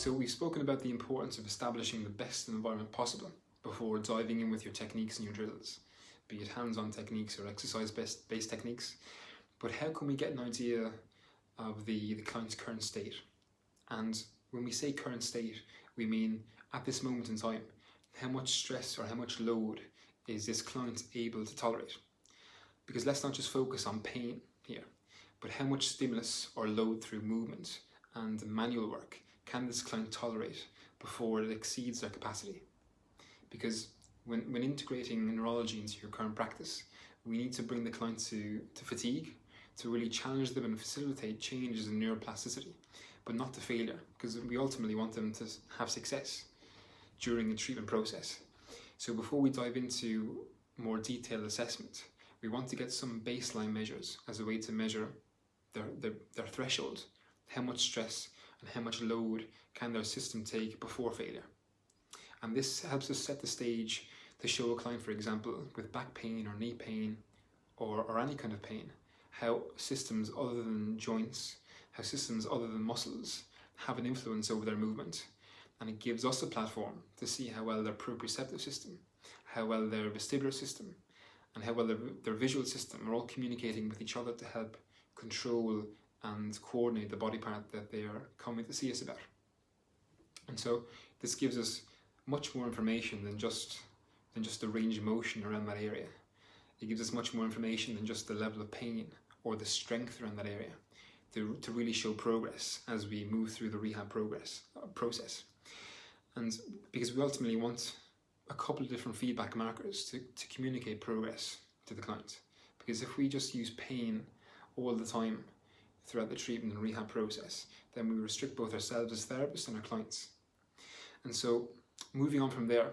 So we've spoken about the importance of establishing the best environment possible before diving in with your techniques and your drills, be it hands-on techniques or exercise-based techniques. But how can we get an idea of the client's current state? And when we say current state, we mean at this moment in time, how much stress or how much load is this client able to tolerate? Because let's not just focus on pain here, but how much stimulus or load through movement and manual work can this client tolerate before it exceeds their capacity? Because when integrating neurology into your current practice, we need to bring the client to fatigue, to really challenge them and facilitate changes in neuroplasticity, but not to failure, because we ultimately want them to have success during the treatment process. So before we dive into more detailed assessment, we want to get some baseline measures as a way to measure their threshold, how much stress and how much load can their system take before failure. And this helps us set the stage to show a client, for example, with back pain or knee pain or any kind of pain, how systems other than joints, how systems other than muscles have an influence over their movement. And it gives us a platform to see how well their proprioceptive system, how well their vestibular system, and how well their visual system are all communicating with each other to help control and coordinate the body part that they are coming to see us about. And so this gives us much more information than just the range of motion around that area. It gives us much more information than just the level of pain or the strength around that area to really show progress as we move through the rehab process. And because we ultimately want a couple of different feedback markers to communicate progress to the client. Because if we just use pain all the time throughout the treatment and rehab process, then we restrict both ourselves as therapists and our clients. And so moving on from there,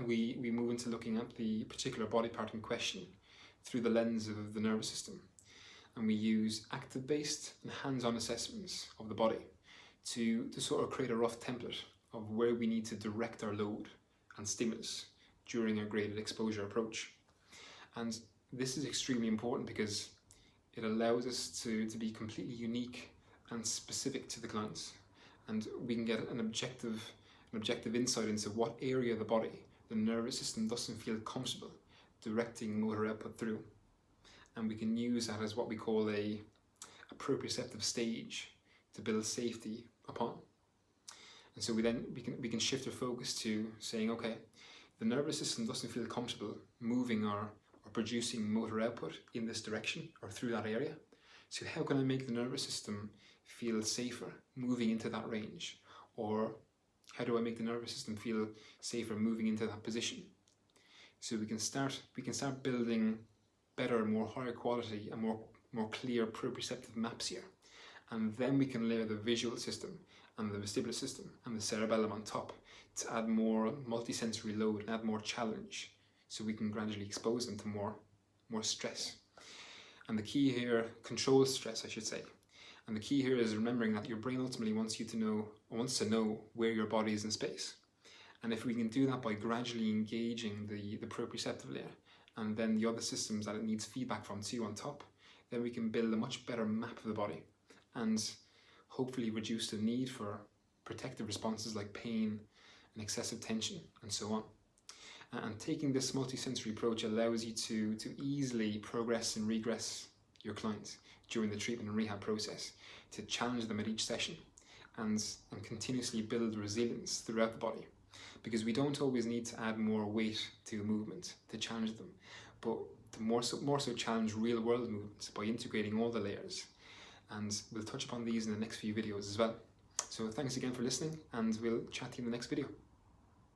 we move into looking at the particular body part in question through the lens of the nervous system. And we use active-based and hands-on assessments of the body to sort of create a rough template of where we need to direct our load and stimulus during our graded exposure approach. And this is extremely important because it allows us to be completely unique and specific to the clients. And we can get an objective insight into what area of the body the nervous system doesn't feel comfortable directing motor output through. And we can use that as what we call a proprioceptive stage to build safety upon. And so we can shift our focus to saying, okay, the nervous system doesn't feel comfortable moving or producing motor output in this direction or through that area. So how can I make the nervous system feel safer moving into that range? Or how do I make the nervous system feel safer moving into that position? So we can start building better, more higher quality and more clear proprioceptive maps here. And then we can layer the visual system and the vestibular system and the cerebellum on top to add more multisensory load and add more challenge, so we can gradually expose them to more stress. And the key here, control stress I should say, and the key here is remembering that your brain ultimately wants to know where your body is in space. And if we can do that by gradually engaging the proprioceptive layer and then the other systems that it needs feedback from too on top, then we can build a much better map of the body and hopefully reduce the need for protective responses like pain and excessive tension and so on. And taking this multisensory approach allows you to easily progress and regress your clients during the treatment and rehab process, to challenge them at each session and continuously build resilience throughout the body. Because we don't always need to add more weight to movement to challenge them, but to more so challenge real world movements by integrating all the layers. And we'll touch upon these in the next few videos as well. So thanks again for listening, and we'll chat to you in the next video.